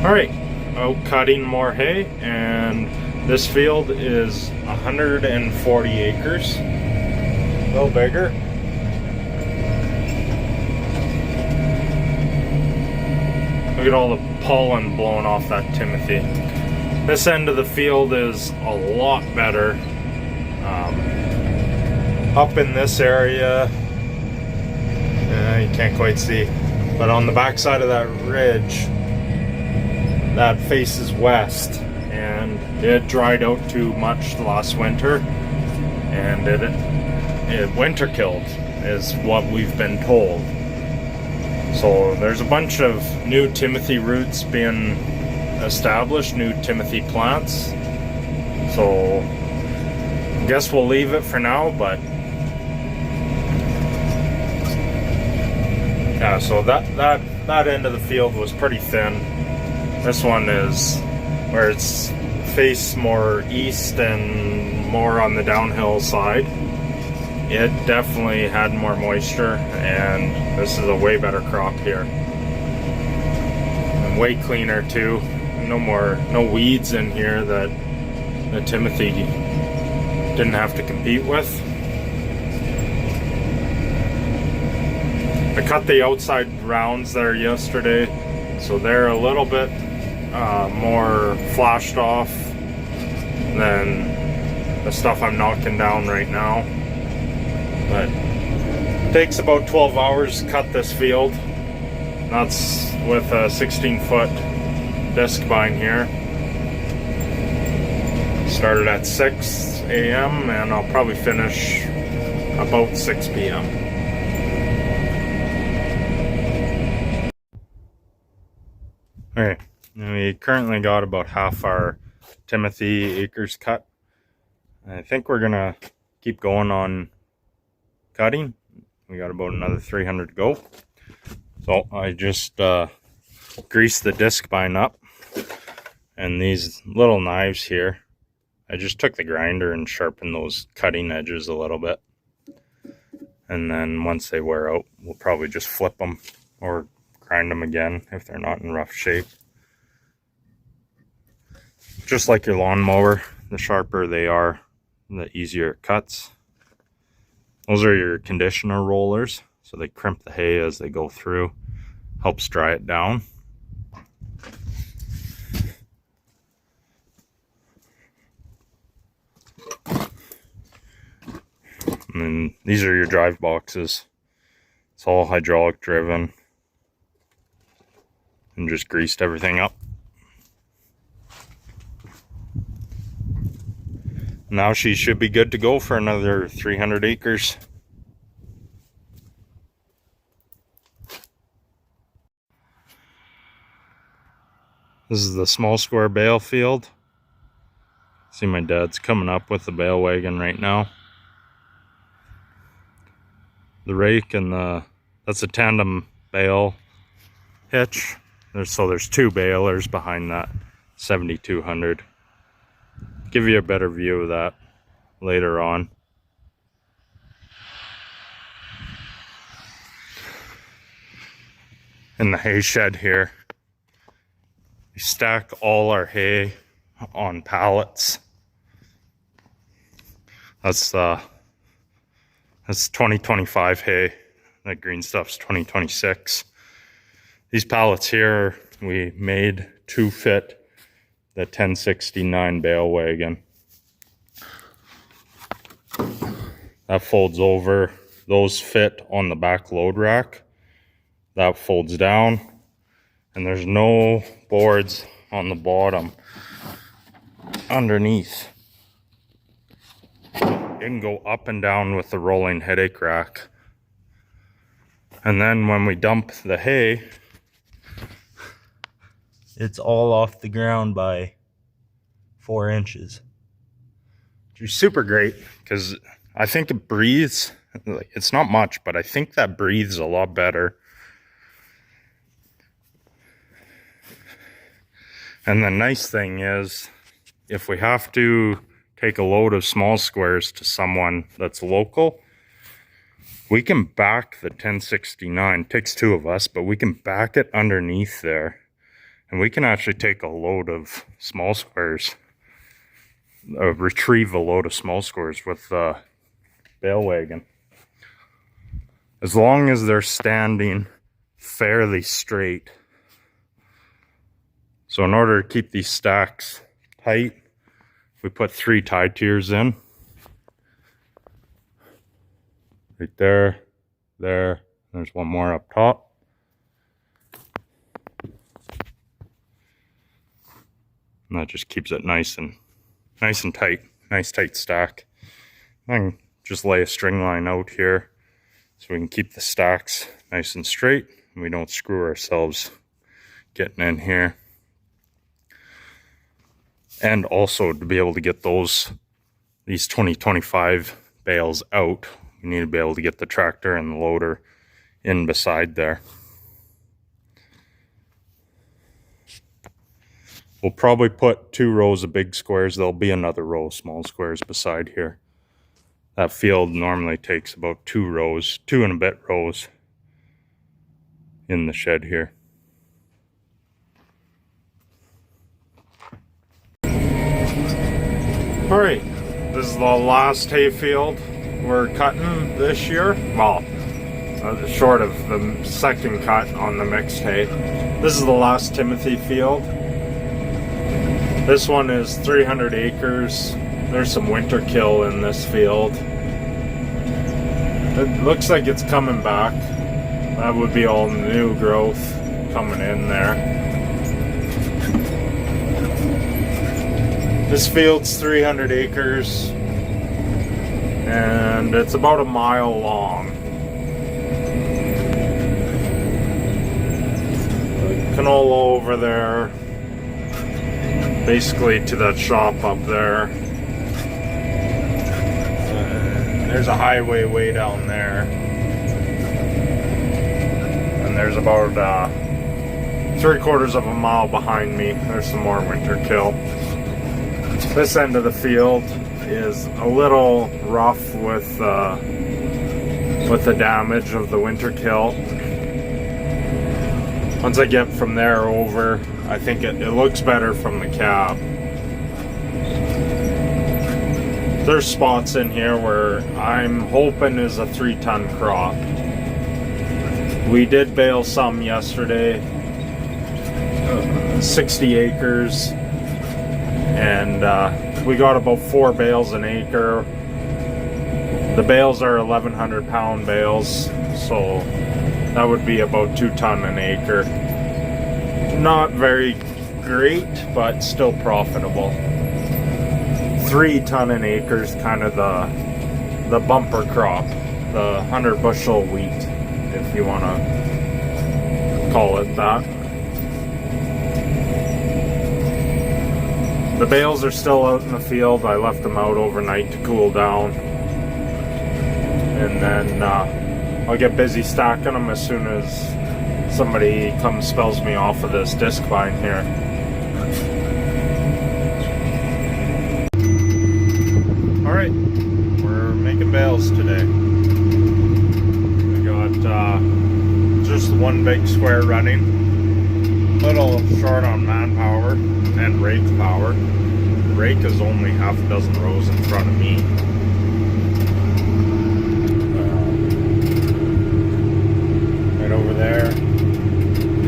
All right, out cutting more hay, and this field is 140 acres, a little bigger. Look at all the pollen blowing off that Timothy. This end of the field is a lot better. Up in this area, you can't quite see, but on the back side of that ridge, that faces west, and it dried out too much last winter, and it winter killed is what we've been told. So there's a bunch of new Timothy roots being established, new Timothy plants. So I guess we'll leave it for now, but yeah, so that end of the field was pretty thin. This one is where it's faced more east and more on the downhill side. It definitely had more moisture, and this is a way better crop here. And way cleaner too. No weeds in here that the Timothy didn't have to compete with. I cut the outside rounds there yesterday, so they're a little bit more flashed off than the stuff I'm knocking down right now. But it takes about 12 hours to cut this field. That's with a 16-foot disc bine here. Started at 6 a.m. and I'll probably finish about 6 p.m. Okay, we currently got about half our Timothy acres cut. I think we're gonna keep going on cutting. We got about another 300 to go. So I just greased the disc bine up, and these little knives here, I just took the grinder and sharpened those cutting edges a little bit. And then once they wear out, we'll probably just flip them or grind them again if they're not in rough shape. Just like your lawnmower, the sharper they are, the easier it cuts. Those are your conditioner rollers, so they crimp the hay as they go through, helps dry it down. And then these are your drive boxes. It's all hydraulic driven, and just greased everything up. Now she should be good to go for another 300 acres. This is the small square bale field. See, my dad's coming up with the bale wagon right now. The rake and that's a tandem bale hitch. There's two balers behind that 7200. Give you a better view of that later on. In the hay shed here, we stack all our hay on pallets. That's 2025 hay. That green stuff's 2026. These pallets here we made to fit the 1069 bale wagon. That folds over. Those fit on the back load rack. That folds down, and there's no boards on the bottom underneath. It can go up and down with the rolling headache rack. And then when we dump the hay, it's all off the ground by 4 inches. Which is super great, because I think it breathes. It's not much, but I think that breathes a lot better. And the nice thing is, if we have to take a load of small squares to someone that's local, we can back the 1069. It takes two of us, but we can back it underneath there. And we can actually take a load of small squares, retrieve a load of small squares with the bale wagon. As long as they're standing fairly straight. So in order to keep these stacks tight, we put 3 tie tiers in. Right there, there's one more up top. And that just keeps it nice and tight. Nice tight stack. I can just lay a string line out here so we can keep the stacks nice and straight and we don't screw ourselves getting in here. And also to be able to get these 2025 bales out, we need to be able to get the tractor and the loader in beside there. We'll probably put 2 rows of big squares. There'll be another row of small squares beside here. That field normally takes about 2 rows, 2 and a bit rows in the shed here. All right, this is the last hay field we're cutting this year. Well, short of the second cut on the mixed hay. This is the last Timothy field. This one is 300 acres. There's some winter kill in this field. It looks like it's coming back. That would be all new growth coming in there. This field's 300 acres and it's about a mile long. Canola over there. Basically to that shop up there. There's a highway way down there. And there's about 3/4 of a mile behind me. There's some more winter kill. This end of the field is a little rough with the damage of the winter kill. Once I get from there over, I think it looks better from the cab. There's spots in here where I'm hoping is a 3-ton crop. We did bale some yesterday, 60 acres, and we got about 4 bales an acre. The bales are 1,100 pound bales, so that would be about 2 ton an acre. Not very great, but still profitable. 3 ton an acre is kind of the bumper crop, the 100 bushel wheat, if you want to call it that. The bales are still out in the field. I left them out overnight to cool down, and then I'll get busy stacking them as soon as somebody comes spells me off of this disc vine here. Alright, we're making bales today. We got just 1 big square running. Little short on manpower and rake power. The rake is only half a dozen rows in front of me. Right over there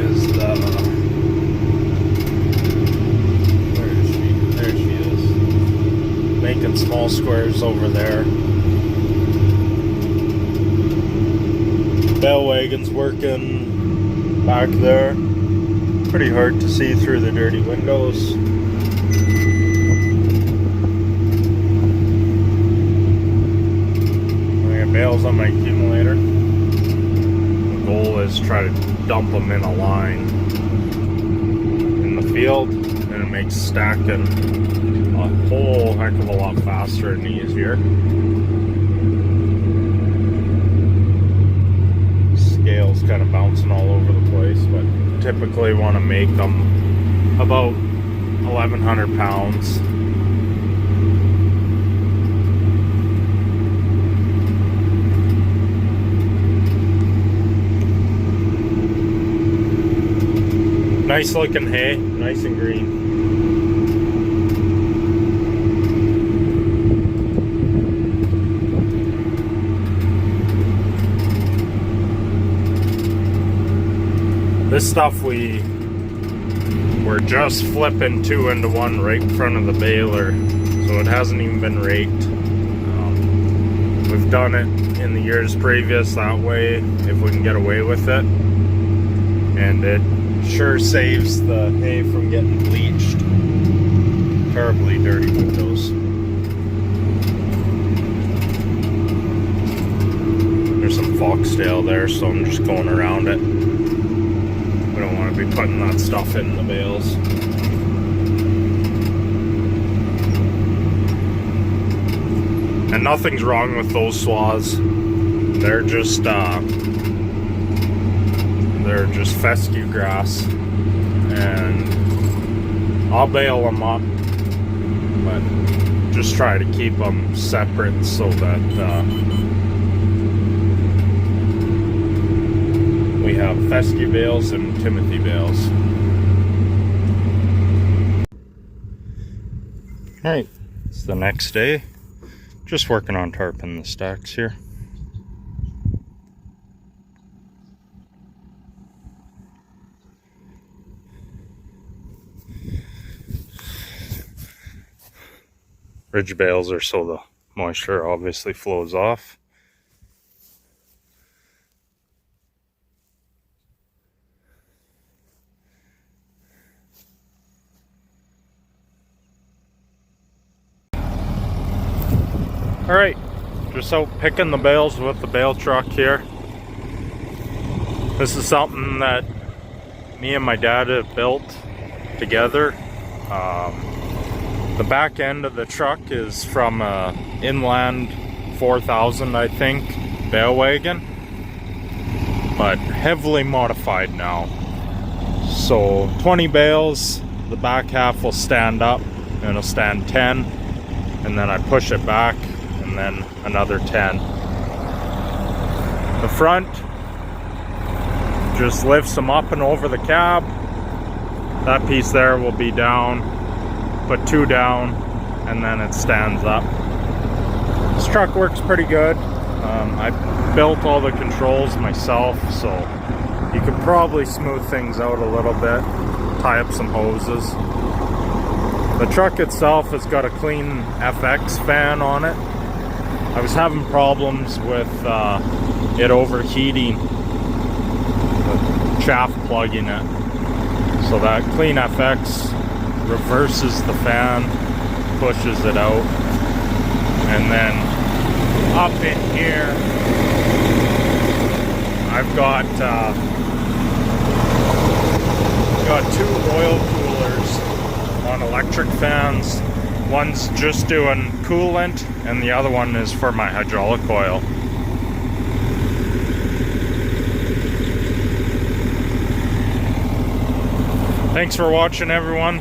is the... where is she? There she is. Making small squares over there. Bale wagon's working back there. Pretty hard to see through the dirty windows. I got bales on my accumulator. The goal is try to dump them in a line in the field, and it makes stacking a whole heck of a lot faster and easier. Scale's kind of bouncing all over the place, but typically want to make them about 1,100 pounds. Nice looking hay, nice and green. This stuff we're just flipping 2 into 1 right in front of the baler, so it hasn't even been raked. We've done it in the years previous that way if we can get away with it, and it sure saves the hay from getting bleached. Terribly dirty with those. There's some foxtail there, so I'm just going around it. We don't want to be putting that stuff in the bales. And nothing's wrong with those swaths. They're just fescue grass, and I'll bale them up, but just try to keep them separate so that we have fescue bales and Timothy bales. Alright, it's the next day. Just working on tarping the stacks here. Ridge bales are so the moisture obviously flows off. Alright, just out picking the bales with the bale truck here. This is something that me and my dad have built together. The back end of the truck is from a Inland 4000, I think, bale wagon, but heavily modified now. So 20 bales, the back half will stand up, and it'll stand 10, and then I push it back, and then another 10. The front just lifts them up and over the cab. That piece there will be down. Put 2 down, and then it stands up. This truck works pretty good. I built all the controls myself, so you could probably smooth things out a little bit, tie up some hoses. The truck itself has got a clean FX fan on it. I was having problems with it overheating, the chaff plugging it. So that clean FX reverses the fan, pushes it out, and then up in here I've got 2 oil coolers on electric fans. One's just doing coolant, and the other one is for my hydraulic oil. Thanks for watching, everyone.